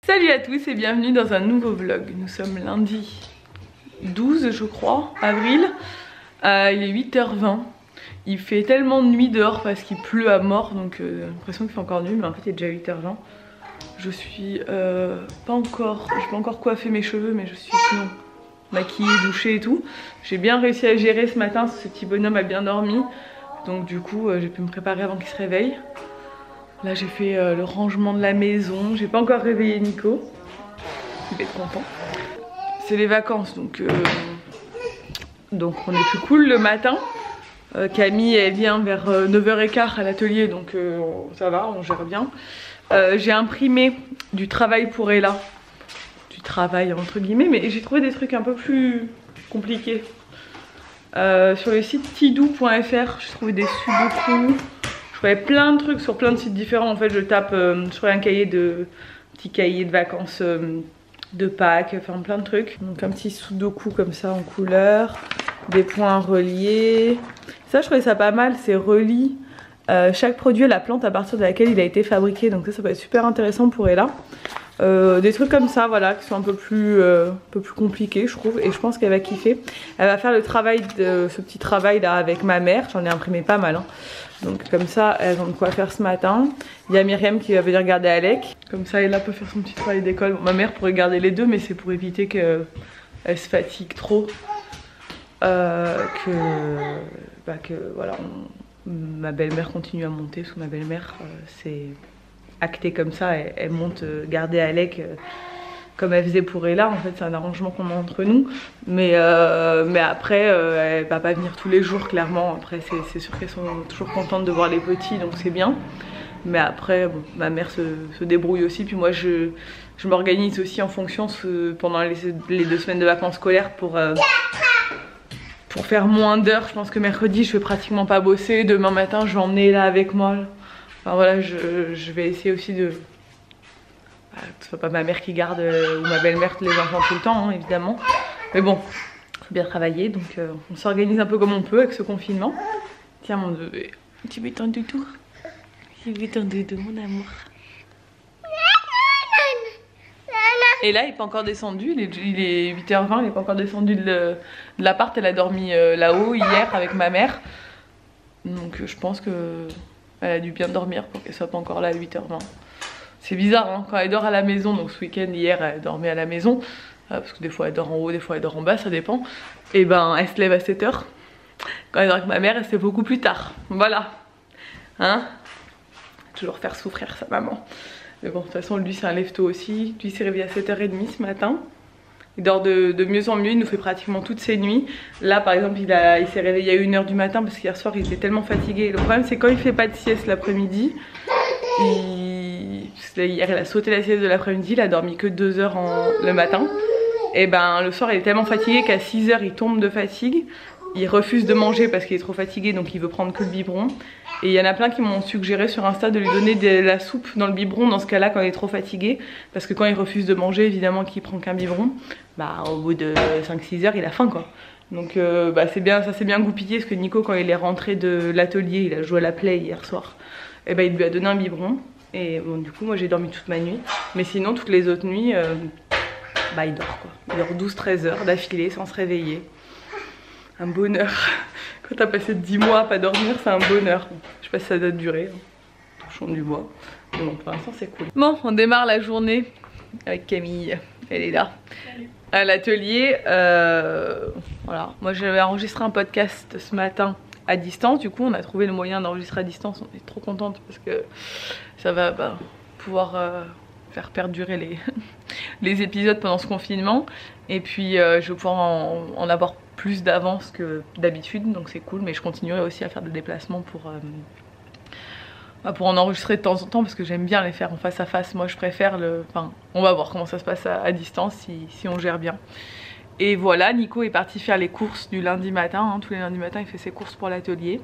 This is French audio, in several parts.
Salut à tous et bienvenue dans un nouveau vlog. Nous sommes lundi 12 je crois, avril. Il est 8h20. Il fait tellement de nuit dehors parce qu'il pleut à mort, donc j'ai l'impression qu'il fait encore nuit, mais en fait il est déjà 8h20. Je suis pas encore, j'ai pas encore coiffé mes cheveux, mais je suis sinon maquillée, douchée et tout. J'ai bien réussi à gérer ce matin, ce petit bonhomme a bien dormi. Donc du coup j'ai pu me préparer avant qu'il se réveille. Là j'ai fait le rangement de la maison, j'ai pas encore réveillé Nico. Il va être content. C'est les vacances donc on est plus cool le matin. Camille elle vient vers 9h15 à l'atelier donc ça va, on gère bien. J'ai imprimé du travail pour Ella. Du travail entre guillemets, mais j'ai trouvé des trucs un peu plus compliqués. Sur le site tidou.fr, j'ai trouvé des sudoku. Je trouvais plein de trucs sur plein de sites différents. En fait, je tape sur un petit cahier de vacances de Pâques, enfin plein de trucs. Donc un petit sudoku comme ça en couleur, des points reliés. Ça, je trouvais ça pas mal, c'est relie chaque produit à la plante à partir de laquelle il a été fabriqué. Donc ça peut être super intéressant pour Ella. Des trucs comme ça, voilà, qui sont un peu plus compliqués, je trouve, et je pense qu'elle va kiffer. Elle va faire le travail ce petit travail là avec ma mère. J'en ai imprimé pas mal, hein. Donc comme ça, elles ont de quoi faire ce matin. Il y a Myriam qui va venir garder Alec. Comme ça, Ella peut faire son petit travail d'école. Bon, ma mère pourrait garder les deux, mais c'est pour éviter qu'elle se fatigue trop. Voilà, ma belle-mère continue à monter, parce que ma belle-mère, c'est acté comme ça, elle monte garder Alec comme elle faisait pour Ella. En fait, c'est un arrangement qu'on a entre nous, mais après elle va pas venir tous les jours, clairement. Après c'est sûr qu'elles sont toujours contentes de voir les petits, donc c'est bien, mais après bon, ma mère se débrouille aussi, puis moi je m'organise aussi en fonction pendant les 2 semaines de vacances scolaires pour faire moins d'heures. Je pense que mercredi je vais pratiquement pas bosser, demain matin je vais emmener Ella avec moi. Enfin voilà, je vais essayer aussi de... que ce soit pas ma mère qui garde ou ma belle-mère les enfants tout le temps, hein, évidemment. Mais bon, faut bien travailler, donc on s'organise un peu comme on peut avec ce confinement. Tiens mon bébé, tu veux ton doudou? Tu veux ton doudou, mon amour? Et là il n'est pas encore descendu, il est 8h20, il n'est pas encore descendu de l'appart. Elle a dormi là-haut hier avec ma mère. Donc je pense que... elle a dû bien dormir pour qu'elle soit pas encore là à 8h20. C'est bizarre hein, quand elle dort à la maison. Donc ce week-end, hier, elle dormait à la maison. Parce que des fois elle dort en haut, des fois elle dort en bas, ça dépend. Et ben elle se lève à 7h. Quand elle dort avec ma mère, elle se lève beaucoup plus tard. Voilà. Hein? Toujours faire souffrir sa maman. Mais bon, de toute façon, lui c'est un lève-tôt aussi. Lui s'est réveillé à 7h30 ce matin. Il dort de mieux en mieux, il nous fait pratiquement toutes ses nuits. Là par exemple il s'est réveillé à 1h du matin parce qu'hier soir il était tellement fatigué. Le problème c'est quand il fait pas de sieste l'après-midi, hier il a sauté la sieste de l'après-midi, il a dormi que 2 heures le matin. Et ben le soir il est tellement fatigué qu'à 6h il tombe de fatigue. Il refuse de manger parce qu'il est trop fatigué, donc il veut prendre que le biberon. Et il y en a plein qui m'ont suggéré sur Insta de lui donner de la soupe dans le biberon dans ce cas là quand il est trop fatigué. Parce que quand il refuse de manger, évidemment qu'il prend qu'un biberon, bah au bout de 5-6 heures il a faim quoi. Donc c'est bien, ça s'est bien goupillé parce que Nico quand il est rentré de l'atelier, il a joué à la play hier soir, et ben il lui a donné un biberon. Et bon du coup moi j'ai dormi toute ma nuit. Mais sinon toutes les autres nuits, il dort quoi. Il dort 12-13 heures d'affilée sans se réveiller. Un bonheur. Quand t'as passé 10 mois à pas dormir, c'est un bonheur. Je sais pas si ça doit durer, hein. Touchons du bois. Mais bon, pour l'instant c'est cool. Bon, on démarre la journée avec Camille. Elle est là. Salut. À l'atelier. Voilà. Moi j'avais enregistré un podcast ce matin à distance. Du coup on a trouvé le moyen d'enregistrer à distance. On est trop contente parce que ça va pouvoir faire perdurer les épisodes pendant ce confinement. Et puis je vais pouvoir en avoir plus d'avance que d'habitude, donc c'est cool. Mais je continuerai aussi à faire des déplacements pour en enregistrer de temps en temps parce que j'aime bien les faire en face à face. Moi je préfère enfin on va voir comment ça se passe à distance si on gère bien. Et voilà, Nico est parti faire les courses du lundi matin, hein. Tous les lundis matins il fait ses courses pour l'atelier.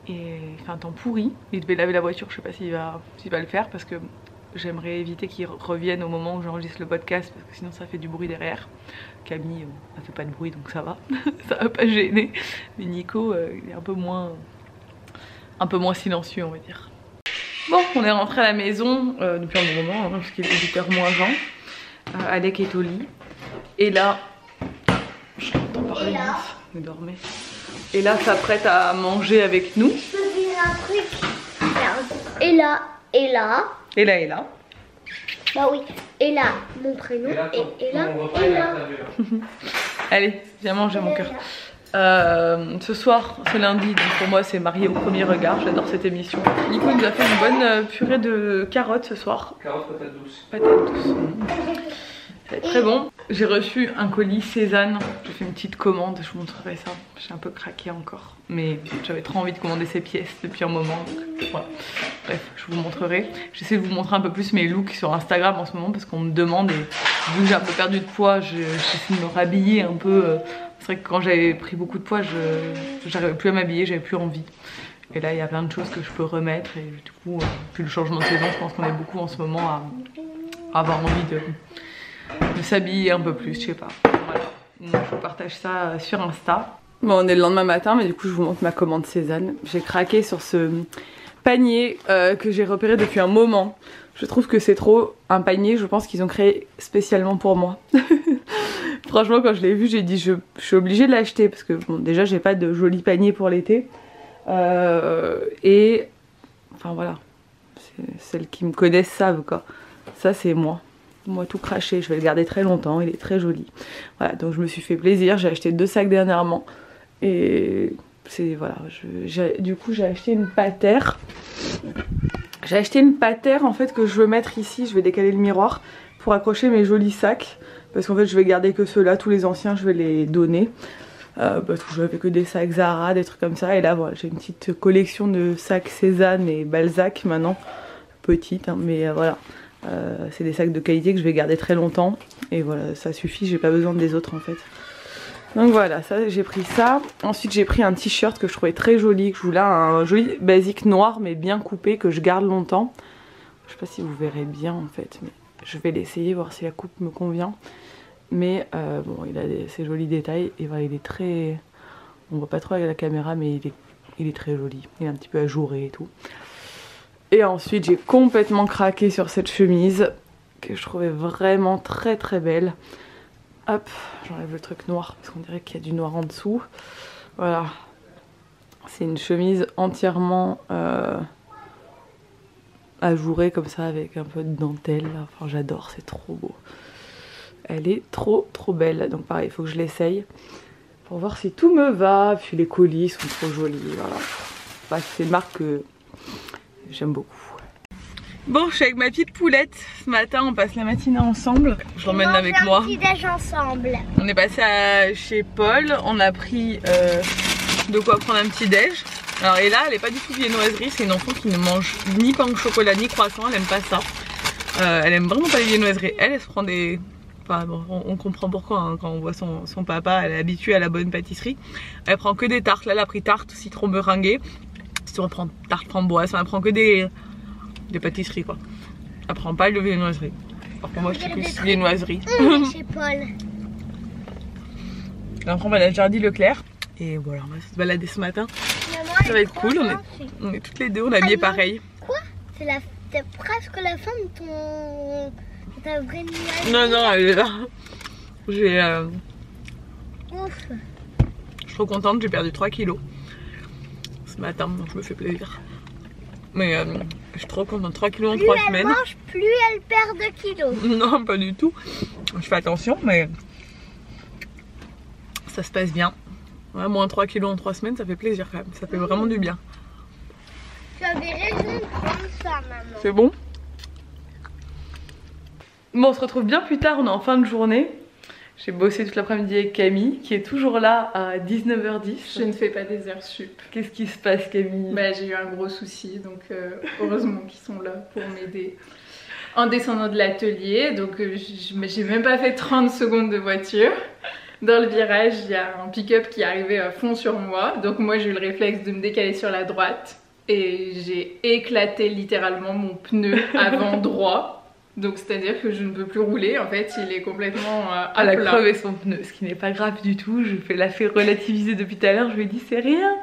Et il fait un temps pourri, il devait laver la voiture, je sais pas s'il va le faire parce que j'aimerais éviter qu'il revienne au moment où j'enregistre le podcast parce que sinon ça fait du bruit derrière. Camille elle fait pas de bruit donc ça va, ça va pas gêner. Mais Nico il est un peu moins silencieux on va dire. Bon, on est rentré à la maison depuis un bon moment, hein, parce qu'il est 8h moins 20. Alec est au lit. Et là, je l'entends parler, il dormait. Et là, s'apprête à manger avec nous. Je peux dire un truc. Et là. Et là. Bah oui. Et là, mon prénom. Et là. Allez, viens manger mon cœur. Ce soir, ce lundi, donc pour moi c'est Marié au premier regard, j'adore cette émission. Nico nous a fait une bonne purée de carottes ce soir. Carottes, patates douces. Patates douces. Ça va être très bon. J'ai reçu un colis Cézanne, j'ai fait une petite commande, je vous montrerai ça. J'ai un peu craqué encore, mais j'avais trop envie de commander ces pièces depuis un moment. Donc, voilà. Bref, je vous montrerai. J'essaie de vous montrer un peu plus mes looks sur Instagram en ce moment parce qu'on me demande, et vu que j'ai un peu perdu de poids, j'essaie de me rhabiller un peu. C'est vrai que quand j'avais pris beaucoup de poids, j'arrivais plus à m'habiller, j'avais plus envie. Et là, il y a plein de choses que je peux remettre. Et du coup, puis le changement de saison, je pense qu'on est beaucoup en ce moment à avoir envie de s'habiller un peu plus, je sais pas. Voilà. Donc, je vous partage ça sur Insta. Bon, on est le lendemain matin, mais du coup, je vous montre ma commande Cézanne. J'ai craqué sur ce panier que j'ai repéré depuis un moment. Je trouve que c'est trop un panier, je pense qu'ils ont créé spécialement pour moi. Franchement, quand je l'ai vu, j'ai dit je suis obligée de l'acheter parce que bon, déjà j'ai pas de joli panier pour l'été. Et enfin voilà, celles qui me connaissent savent quoi. Ça c'est moi tout craché, je vais le garder très longtemps, il est très joli. Voilà, donc je me suis fait plaisir, j'ai acheté 2 sacs dernièrement. Et c'est voilà, du coup j'ai acheté une patère. J'ai acheté une patère en fait que je veux mettre ici, je vais décaler le miroir pour accrocher mes jolis sacs. Parce qu'en fait je vais garder que ceux-là, tous les anciens je vais les donner. Parce que je n'avais que des sacs Zara, des trucs comme ça. Et là voilà, j'ai une petite collection de sacs Cézanne et Balzac maintenant. Petite hein, mais voilà. C'est des sacs de qualité que je vais garder très longtemps. Et voilà, ça suffit, j'ai pas besoin des autres en fait. Donc voilà, ça j'ai pris ça. Ensuite j'ai pris un t-shirt que je trouvais très joli. Que je voulais un joli basique noir mais bien coupé que je garde longtemps. Je sais pas si vous verrez bien en fait. Mais je vais l'essayer, voir si la coupe me convient. Mais bon, il a ces jolis détails. Et voilà, il est très... On voit pas trop avec la caméra mais il est très joli. Il est un petit peu ajouré et tout. Et ensuite j'ai complètement craqué sur cette chemise que je trouvais vraiment très très belle. Hop, j'enlève le truc noir parce qu'on dirait qu'il y a du noir en dessous. Voilà. C'est une chemise entièrement ajourée comme ça avec un peu de dentelle. Enfin j'adore, c'est trop beau. Elle est trop belle. Donc pareil, il faut que je l'essaye pour voir si tout me va. Puis les colis sont trop jolis. Voilà. Bah, c'est une marque que j'aime beaucoup. Bon, je suis avec ma petite poulette. Ce matin, on passe la matinée ensemble. Je l'emmène avec moi. Petit déj ensemble. On est passé chez Paul. On a pris de quoi prendre un petit déj. Alors, et là, elle est pas du tout viennoiserie. C'est une enfant qui ne mange ni pain au chocolat ni croissant. Elle aime pas ça. Elle aime vraiment pas les viennoiseries. Elle se prend des... Enfin, bon, on comprend pourquoi hein, quand on voit son papa. Elle est habituée à la bonne pâtisserie. Elle prend que des tartes. Là, elle a pris tarte citron meringuée. Si on prend tarte framboise, elle prend que des pâtisseries quoi. Elle prend pas de viennoiserie. Par contre moi je suis plus viennoiserie. Chez Paul. Et après on va à la Jardy Leclerc. Et voilà, on va se balader ce matin. Maman, ça va être cool, on est toutes les deux, on est habillées pareil. Quoi? C'est presque la fin de ta vraie nuage. Non, elle est là. J'ai... Ouf. Je suis trop contente, j'ai perdu 3 kilos ce matin, donc je me fais plaisir. Mais je suis trop contente, 3 kilos en 3 semaines. Plus elle mange, plus elle perd de kilos. Non, pas du tout. Je fais attention, mais ça se passe bien. Ouais, moins 3 kilos en 3 semaines, ça fait plaisir quand même. Ça fait vraiment du bien. Tu avais raison de prendre ça, maman. C'est bon? Bon, on se retrouve bien plus tard, on est en fin de journée. J'ai bossé toute l'après-midi avec Camille, qui est toujours là à 19h10. Je ne fais pas des heures sup. Qu'est-ce qui se passe, Camille? Bah, j'ai eu un gros souci, donc heureusement qu'ils sont là pour m'aider en descendant de l'atelier. Donc j'ai même pas fait 30 secondes de voiture. Dans le virage, il y a un pick-up qui arrivait à fond sur moi. Donc moi, j'ai eu le réflexe de me décaler sur la droite. Et j'ai éclaté littéralement mon pneu avant droit. Donc c'est à dire que je ne peux plus rouler, en fait il est complètement à Elle a plat. crevé son pneu, ce qui n'est pas grave du tout. Je la fais relativiser depuis tout à l'heure, je lui ai dit c'est rien.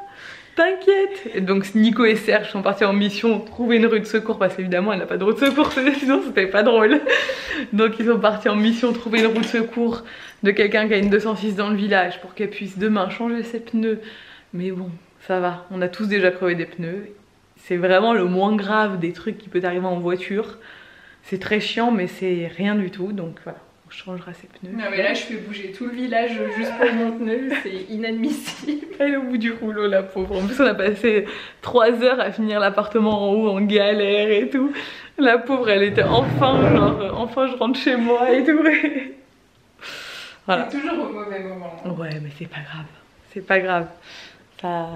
t'inquiète. Et donc Nico et Serge sont partis en mission trouver une rue de secours parce qu'évidemment elle n'a pas de rue de secours sinon c'était pas drôle. Donc ils sont partis en mission trouver une rue de secours de quelqu'un qui a une 206 dans le village pour qu'elle puisse demain changer ses pneus. Mais bon, ça va, on a tous déjà crevé des pneus. C'est vraiment le moins grave des trucs qui peut arriver en voiture. C'est très chiant mais c'est rien du tout, donc voilà. On changera ses pneus. Non mais là je fais bouger tout le village juste pour mon pneu, c'est inadmissible. Elle est au bout du rouleau la pauvre. En plus on a passé 3 heures à finir l'appartement en haut en galère et tout. La pauvre elle était enfin genre enfin je rentre chez moi et tout. Voilà. C'est toujours au mauvais moment. Ouais mais c'est pas grave. C'est pas grave. Ça...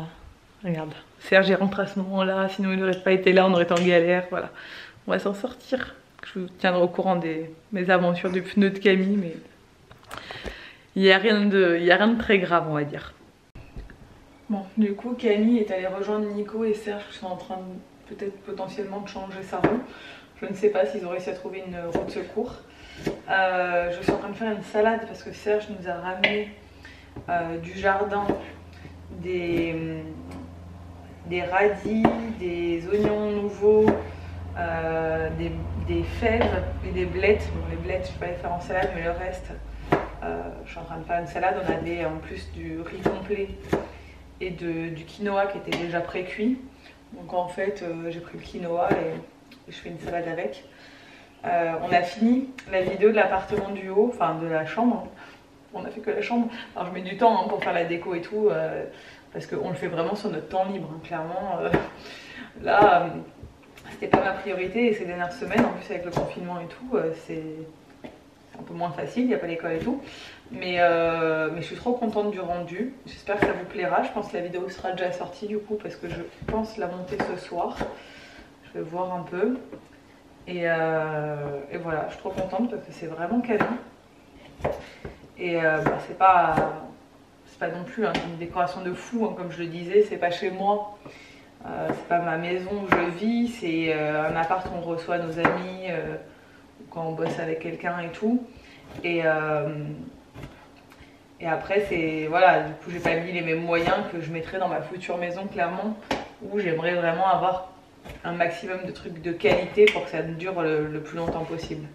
Regarde. Serge est rentré à ce moment là, sinon il n'aurait pas été là, on aurait été en galère. Voilà. On va s'en sortir. Je vous tiendrai au courant de mes aventures du pneu de Camille, mais il n'y a rien de très grave, on va dire. Bon, du coup, Camille est allée rejoindre Nico et Serge qui sont en train peut-être potentiellement de changer sa roue. Je ne sais pas s'ils ont réussi à trouver une roue de secours. Je suis en train de faire une salade parce que Serge nous a ramené du jardin des radis, des oignons nouveaux. Des fèves et des blettes. Bon, les blettes je vais pas les faire en salade, mais le reste je suis en train de faire une salade. On avait en plus du riz complet et du quinoa qui était déjà pré-cuit, donc en fait j'ai pris le quinoa et je fais une salade avec. On a fini la vidéo de l'appartement du haut, enfin de la chambre. On a fait que la chambre, alors je mets du temps pour faire la déco et tout parce qu'on le fait vraiment sur notre temps libre hein, clairement là c'était pas ma priorité et ces dernières semaines, en plus avec le confinement et tout, c'est un peu moins facile, il n'y a pas l'école et tout. Mais je suis trop contente du rendu. J'espère que ça vous plaira. Je pense que la vidéo sera déjà sortie du coup parce que je pense la monter ce soir. Je vais voir un peu. Et voilà, je suis trop contente parce que c'est vraiment canon. Et c'est pas non plus hein, une décoration de fou, hein, comme je le disais, c'est pas chez moi. C'est pas ma maison où je vis, c'est un appart où on reçoit nos amis quand on bosse avec quelqu'un et tout. Et après c'est voilà, du coup j'ai pas mis les mêmes moyens que je mettrais dans ma future maison clairement, où j'aimerais vraiment avoir un maximum de trucs de qualité pour que ça dure le plus longtemps possible.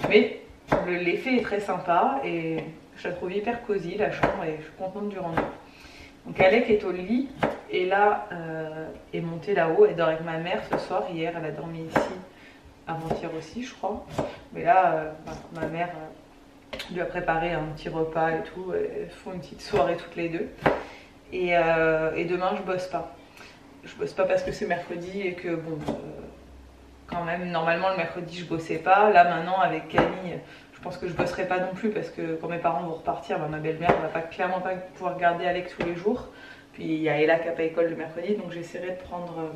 Mais l'effet est très sympa et je la trouve hyper cosy la chambre et je suis contente du rendu. Donc Alec est au lit et là est montée là-haut, elle dort avec ma mère ce soir. Hier elle a dormi ici, avant-hier aussi je crois. Mais là ma mère lui a préparé un petit repas et tout, elles font une petite soirée toutes les deux. Et demain je bosse pas. Je bosse pas parce que c'est mercredi et que bon quand même normalement le mercredi je bossais pas. Là maintenant avec Camille je pense que je bosserai pas non plus parce que quand mes parents vont repartir, ma belle-mère va clairement pas pouvoir garder Alec tous les jours. Puis il y a Ella qui n'a pas école le mercredi, donc j'essaierai de prendre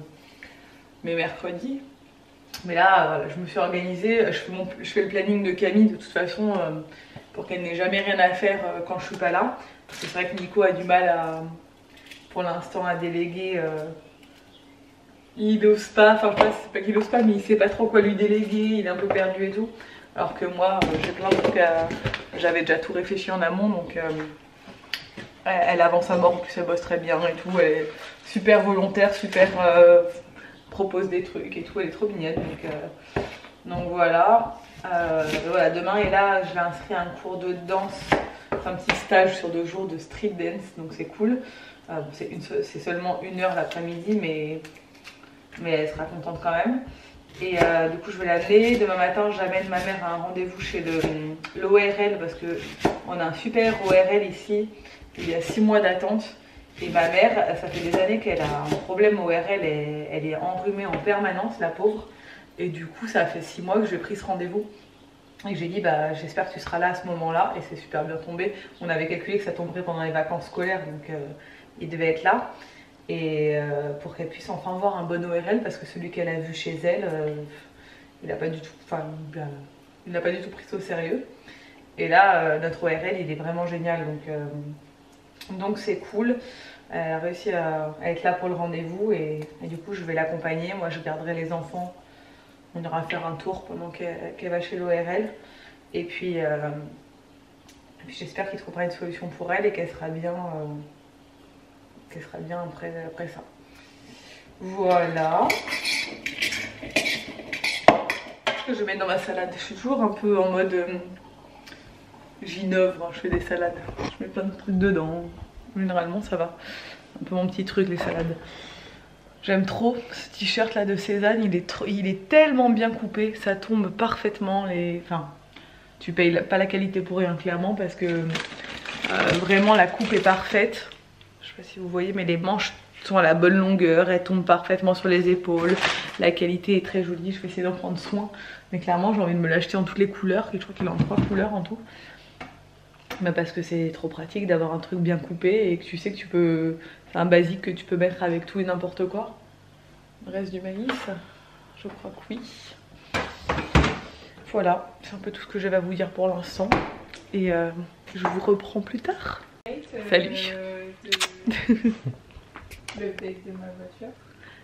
mes mercredis. Mais là, voilà, je me suis organisée, je fais le planning de Camille de toute façon pour qu'elle n'ait jamais rien à faire quand je suis pas là. Parce que c'est vrai que Nico a du mal pour l'instant à déléguer. Il n'ose pas, enfin c'est pas qu'il n'ose pas, mais il sait pas trop quoi lui déléguer, il est un peu perdu et tout. Alors que moi, j'ai plein de trucs j'avais déjà tout réfléchi en amont, donc elle avance à mort, en plus elle bosse très bien et tout, elle est super volontaire, super propose des trucs et tout, elle est trop mignonne. Donc voilà. Voilà, demain et là je vais inscrire un cours de danse, un petit stage sur 2 jours de street dance, donc c'est cool. C'est seulement 1 heure l'après-midi, mais elle sera contente quand même. Et du coup je vais l'amener. Demain matin j'amène ma mère à un rendez-vous chez l'ORL parce qu'on a un super ORL ici. Il y a 6 mois d'attente. Et ma mère, ça fait des années qu'elle a un problème ORL, elle est enrhumée en permanence, la pauvre. Et du coup ça fait 6 mois que j'ai pris ce rendez-vous. Et j'ai dit bah j'espère que tu seras là à ce moment-là. Et c'est super bien tombé. On avait calculé que ça tomberait pendant les vacances scolaires, donc il devait être là. Et pour qu'elle puisse enfin voir un bon ORL parce que celui qu'elle a vu chez elle, il n'a pas du tout, il n'a pas du tout pris ça au sérieux. Et là, notre ORL, il est vraiment génial, donc c'est cool. Elle a réussi à être là pour le rendez-vous et du coup je vais l'accompagner. Moi je garderai les enfants, on ira faire un tour pendant qu'elle va chez l'ORL. Et puis j'espère qu'il trouvera une solution pour elle et qu'elle sera bien qu'elle sera bien après ça. Voilà. Je vais mettre dans ma salade. Je suis toujours un peu en mode ginevre, hein, je fais des salades. Je mets plein de trucs dedans. Généralement ça va. Un peu mon petit truc les salades. J'aime trop ce t-shirt là de Cézanne, il est tellement bien coupé, ça tombe parfaitement. Enfin, tu payes pas la qualité pour rien clairement parce que vraiment la coupe est parfaite. Je sais pas si vous voyez mais les manches sont à la bonne longueur, elles tombent parfaitement sur les épaules. La qualité est très jolie, je vais essayer d'en prendre soin. Mais clairement j'ai envie de me l'acheter en toutes les couleurs, et je crois qu'il est en 3 couleurs en tout. Mais parce que c'est trop pratique d'avoir un truc bien coupé et que tu sais que tu peux... C'est un basique que tu peux mettre avec tout et n'importe quoi. Le reste du maïs, je crois que oui. Voilà, c'est un peu tout ce que j'avais à vous dire pour l'instant. Et je vous reprends plus tard. Salut. L'update de ma voiture.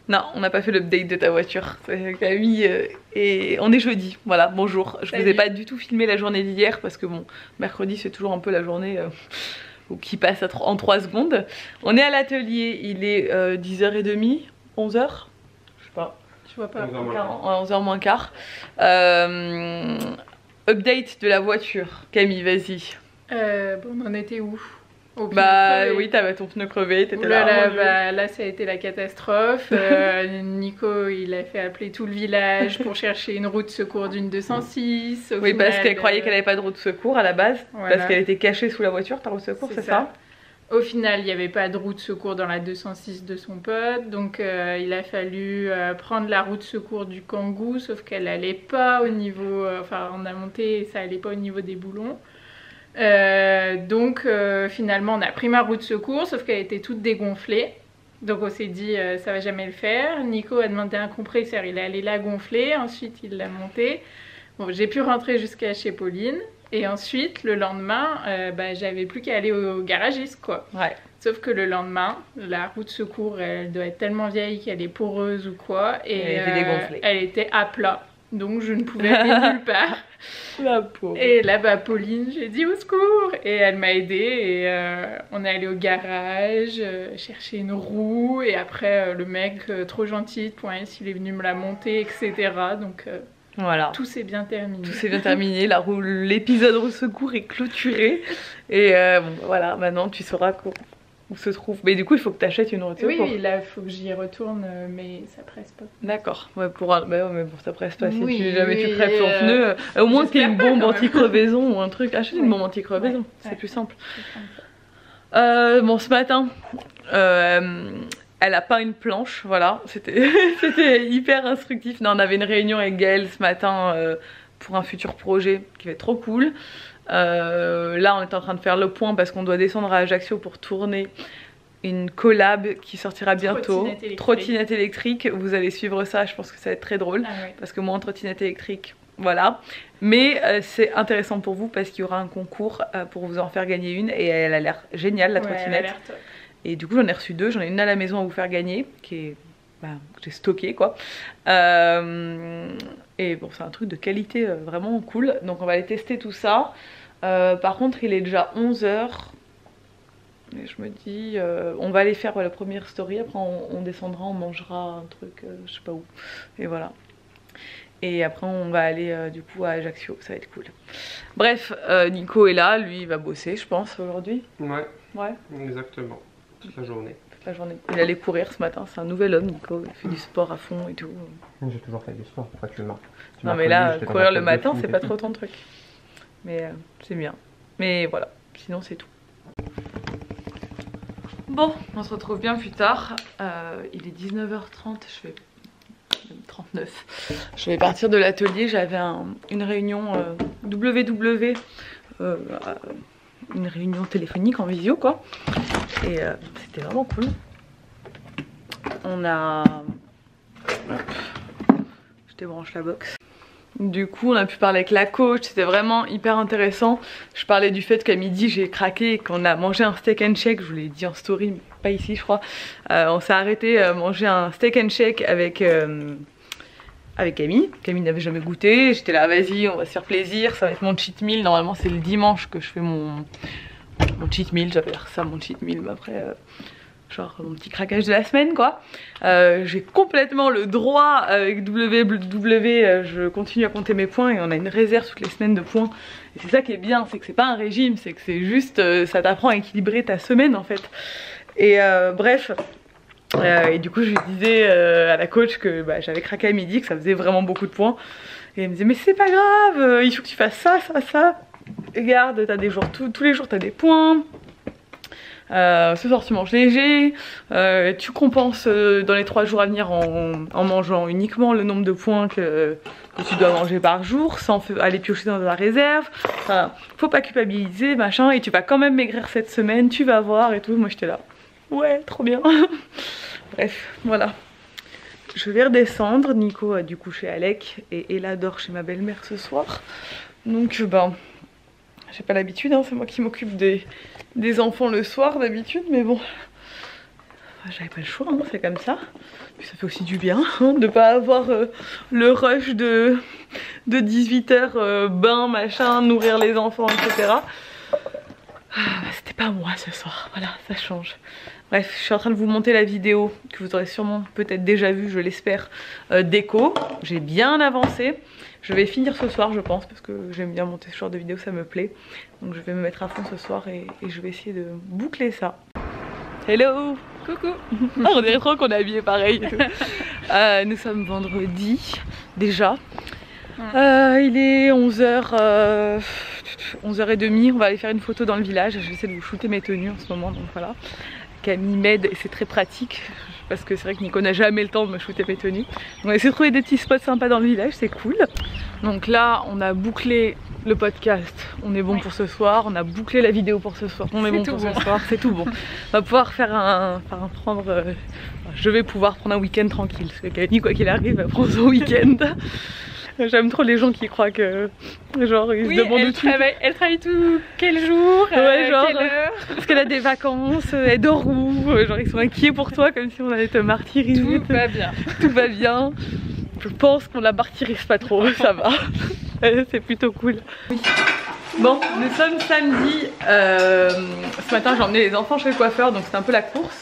Non, on n'a pas fait l'update de ta voiture. Camille et on est jeudi. Voilà, bonjour. Je vous ai pas du tout filmé la journée d'hier parce que bon, mercredi c'est toujours un peu la journée qui passe en 3 secondes. On est à l'atelier, il est 10h30, 11h. Je sais pas. Je vois pas. 11h moins quart. Update de la voiture. Camille, vas-y. Bon, on en était où? Bah oui, t'avais ton pneu crevé, t'étais là. Là, ça a été la catastrophe. Nico, il a fait appeler tout le village pour chercher une roue de secours d'une 206. Oui, parce qu'elle croyait qu'elle avait pas de roue de secours à la base, voilà. Parce qu'elle était cachée sous la voiture, ta roue de secours, c'est ça? Au final, il n'y avait pas de roue de secours dans la 206 de son pote, donc il a fallu prendre la roue de secours du Kangoo, sauf qu'elle n'allait pas au niveau... enfin, on a monté et ça n'allait pas au niveau des boulons. Donc finalement on a pris ma roue de secours sauf qu'elle était toute dégonflée, donc on s'est dit ça va jamais le faire. Nico a demandé un compresseur, il est allé la gonfler, ensuite il l'a montée. Bon, j'ai pu rentrer jusqu'à chez Pauline et ensuite le lendemain j'avais plus qu'à aller au garagiste quoi. Ouais. Sauf que le lendemain la roue de secours elle doit être tellement vieille qu'elle est poreuse ou quoi et elle était à plat. Donc je ne pouvais aller nulle part. La pauvre. Et là, Pauline, j'ai dit au secours. Et elle m'a aidée. Et on est allé au garage, chercher une roue. Et après, le mec, trop gentil de Point-S, il est venu me la monter, etc. Donc voilà. Tout s'est bien terminé. Tout s'est bien terminé. L'épisode roue secours est clôturé. Et bon, voilà, maintenant tu sauras où se trouve. Mais du coup, il faut que tu achètes une roue de secours. Oui, là, il faut que j'y retourne, mais ça presse pas. D'accord. Ouais, mais ça presse pas. Si jamais tu crèves ton pneu, au moins qu'il y ait une bombe anti-crevaison ou un truc. Achète une bombe anti-crevaison, c'est plus simple. Bon, ce matin, elle a peint une planche, voilà. C'était hyper instructif. Non, on avait une réunion avec Gaëlle ce matin pour un futur projet qui va être trop cool. Là on est en train de faire le point parce qu'on doit descendre à Ajaccio pour tourner une collab qui sortira bientôt. Trottinette électrique, vous allez suivre ça, je pense que ça va être très drôle. Parce que moi en trottinette électrique, voilà. Mais c'est intéressant pour vous parce qu'il y aura un concours pour vous en faire gagner une. Et elle a l'air géniale la trottinette. Et du coup j'en ai reçu 2, j'en ai une à la maison à vous faire gagner qui est... que j'ai stocké quoi. Et bon c'est un truc de qualité vraiment cool. Donc on va aller tester tout ça. Par contre il est déjà 11h. Et je me dis on va aller faire la première story. Après on descendra, on mangera un truc je sais pas où. Et voilà. Et après on va aller du coup à Ajaccio, ça va être cool. Bref, Nico est là, lui il va bosser je pense aujourd'hui. Ouais, exactement, toute la journée. La journée. Il allait courir ce matin, c'est un nouvel homme Nico, il fait du sport à fond et tout. J'ai toujours fait du sport, pourquoi tu m'as... Non mais là, courir le matin c'est pas trop ton truc. Mais c'est bien. Mais voilà, sinon c'est tout. Bon, on se retrouve bien plus tard. Il est 19h30, je vais... 39. Je vais partir de l'atelier, j'avais une réunion WW. Une réunion téléphonique en visio quoi. Et c'était vraiment cool. On a... Je débranche la box. Du coup on a pu parler avec la coach, c'était vraiment hyper intéressant. Je parlais du fait qu'à midi j'ai craqué et qu'on a mangé un steak and shake. Je vous l'ai dit en story, mais pas ici je crois. On s'est arrêté manger un steak and shake avec Camille. Camille n'avait jamais goûté. J'étais là, vas-y, on va se faire plaisir. Ça va être mon cheat meal. Normalement, c'est le dimanche que je fais mon cheat meal. J'appelle ça mon cheat meal. Mais après, genre mon petit craquage de la semaine quoi. J'ai complètement le droit avec WW, je continue à compter mes points et on a une réserve toutes les semaines de points. Et c'est ça qui est bien, c'est que c'est pas un régime, c'est que c'est juste, ça t'apprend à équilibrer ta semaine en fait. Et bref, et du coup je disais à la coach que bah, j'avais craqué à midi, que ça faisait vraiment beaucoup de points. Et elle me disait mais c'est pas grave, il faut que tu fasses ça, ça, ça. Regarde, t'as des jours, tous les jours t'as des points. Ce soir tu manges léger, tu compenses dans les 3 jours à venir en mangeant uniquement le nombre de points que tu dois manger par jour sans aller piocher dans la réserve. Enfin, faut pas culpabiliser machin, et tu vas quand même maigrir cette semaine, tu vas voir et tout. Moi j'étais là, ouais trop bien. Bref, voilà. Je vais redescendre, Nico a dû coucher Alec et Ella dort chez ma belle-mère ce soir. Donc ben, j'ai pas l'habitude, hein, c'est moi qui m'occupe des enfants le soir d'habitude, mais bon, j'avais pas le choix, hein, c'est comme ça. Puis ça fait aussi du bien hein, de pas avoir le rush de 18h, bain, machin, nourrir les enfants, etc. C'était pas moi ce soir, voilà, ça change. Bref, je suis en train de vous monter la vidéo que vous aurez sûrement peut-être déjà vue, je l'espère, déco. J'ai bien avancé. Je vais finir ce soir je pense parce que j'aime bien monter ce genre de vidéo, ça me plaît. Donc je vais me mettre à fond ce soir et je vais essayer de boucler ça. Hello. Coucou. On dirait trop qu'on est habillés pareil. Nous sommes vendredi déjà. Il est 11h, 11h30, on va aller faire une photo dans le village. Je vais essayer de vous shooter mes tenues en ce moment, donc voilà. Camille m'aide et c'est très pratique parce que c'est vrai que Nico n'a jamais le temps de me shooter mes tenues. On va essayer de trouver des petits spots sympas dans le village, c'est cool. Donc là on a bouclé le podcast, on est bon pour ce soir. On a bouclé la vidéo pour ce soir, on est bon pour ce soir, c'est tout bon. On va pouvoir faire je vais pouvoir prendre un week-end tranquille parce que Camille quoi qu'il arrive elle prend son week-end. J'aime trop les gens qui croient que genre ils se demandent tout. Elle travaille tout quel jour, ouais, genre, quelle heure. Parce qu'elle a des vacances, elle dort où, genre ils sont inquiets pour toi comme si on allait te martyriser. Tout va bien. Tout va bien. Je pense qu'on la martyrise pas trop, ça va. C'est plutôt cool. Oui. Bon, nous sommes samedi. Ce matin j'ai emmené les enfants chez le coiffeur, donc c'est un peu la course.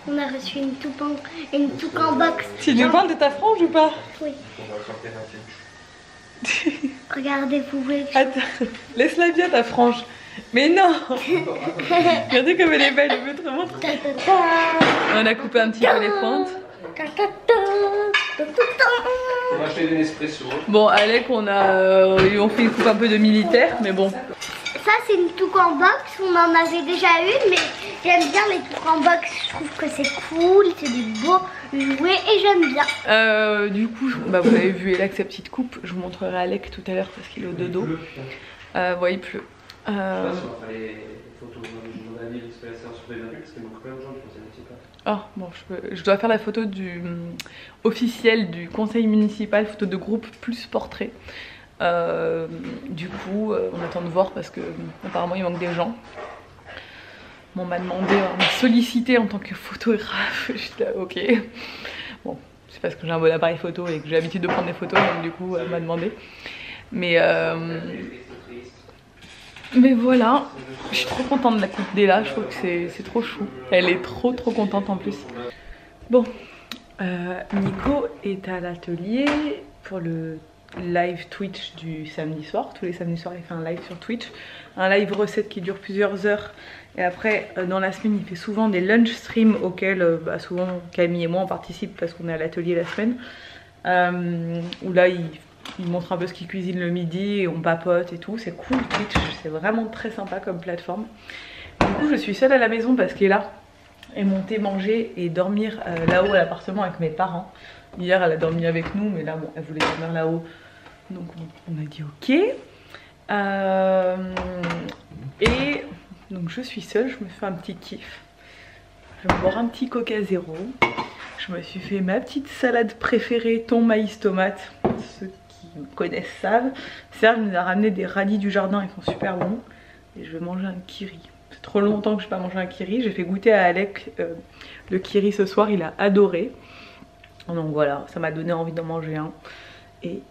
On a reçu une toucan box. Tu nous parles de ta frange ou pas? Oui. Regardez, vous voulez. Attends, laisse-la bien ta frange. Mais non. Regardez comme elle est belle, je veux te montrer. On a coupé un petit peu les pointes. On va acheter des Nespresso. Bon, Alec, on fait une coupe un peu de militaire, mais bon. Ça c'est une toucan box, on en avait déjà une, mais j'aime bien les toucan box, je trouve que c'est cool, c'est des beaux jouets et j'aime bien. Du coup, bah, vous avez vu Ella avec sa petite coupe, je vous montrerai Alec tout à l'heure parce qu'il est au dodo. Ouais, il pleut. Je sais pas si on va faire les photos de mon avis, l'expression sur les parce qu'il manque plein de gens qui pensent un petit peu. Ah, bon, je dois faire la photo officielle du conseil municipal, photo de groupe plus portrait. Du coup, on attend de voir parce que apparemment il manque des gens. On m'a demandé, on m'a sollicité en tant que photographe. J'étais là, ok. Bon, c'est parce que j'ai un bon appareil photo et que j'ai l'habitude de prendre des photos, donc du coup, elle m'a demandé. Mais voilà, je suis trop contente de la coupe d'Ella, je trouve que c'est trop chou. Elle est trop contente en plus. Bon, Nico est à l'atelier pour le live Twitch du samedi soir. Tous les samedis soirs il fait un live sur Twitch, un live recette qui dure plusieurs heures, et après dans la semaine il fait souvent des lunch streams auxquels souvent Camille et moi on participe parce qu'on est à l'atelier la semaine, où là il montre un peu ce qu'il cuisine le midi et on papote et tout. C'est cool Twitch, c'est vraiment très sympa comme plateforme. Du coup je suis seule à la maison parce qu'Ella est montée manger et dormir là-haut à l'appartement avec mes parents. Hier elle a dormi avec nous, mais là bon, elle voulait dormir là-haut, donc on a dit ok. Et donc je suis seule, je me fais un petit kiff. Je vais boire un petit coca zéro. Je me suis fait ma petite salade préférée, thon, maïs, tomate. Ceux qui me connaissent savent. Serge nous a ramené des radis du jardin, ils sont super bons. Et je vais manger un kiri. C'est trop longtemps que je n'ai pas mangé un kiri. J'ai fait goûter à Alec le kiri ce soir, il a adoré. Donc voilà, ça m'a donné envie d'en manger un. Et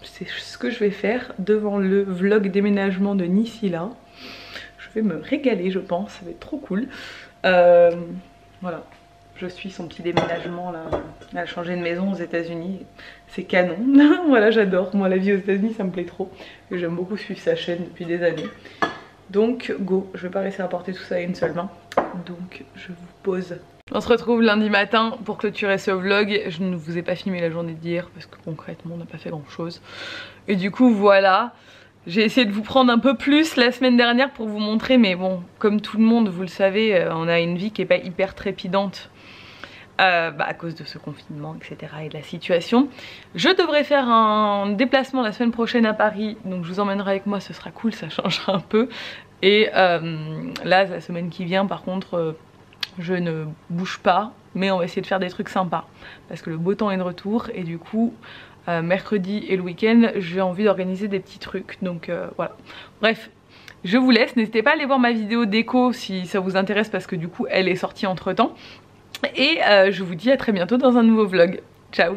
c'est ce que je vais faire devant le vlog déménagement de Nisila. Je vais me régaler je pense, ça va être trop cool. Voilà, je suis son petit déménagement là. Elle a changé de maison aux États-Unis, c'est canon. Voilà, j'adore. Moi, la vie aux États-Unis, ça me plaît trop. Et j'aime beaucoup suivre sa chaîne depuis des années. Donc, go, je vais pas réussir à porter tout ça à une seule main. Donc, je vous pose. On se retrouve lundi matin pour clôturer ce vlog. Je ne vous ai pas filmé la journée d'hier parce que concrètement, on n'a pas fait grand chose. Et du coup, voilà. J'ai essayé de vous prendre un peu plus la semaine dernière pour vous montrer, mais bon, comme tout le monde, vous le savez, on a une vie qui n'est pas hyper trépidante à cause de ce confinement, etc. et de la situation. Je devrais faire un déplacement la semaine prochaine à Paris, donc je vous emmènerai avec moi, ce sera cool, ça changera un peu. Et là, la semaine qui vient, par contre, je ne bouge pas, mais on va essayer de faire des trucs sympas, parce que le beau temps est de retour, et du coup... mercredi et le week-end j'ai envie d'organiser des petits trucs, donc voilà. Bref, je vous laisse, n'hésitez pas à aller voir ma vidéo déco si ça vous intéresse parce que du coup elle est sortie entre temps. Et je vous dis à très bientôt dans un nouveau vlog. Ciao.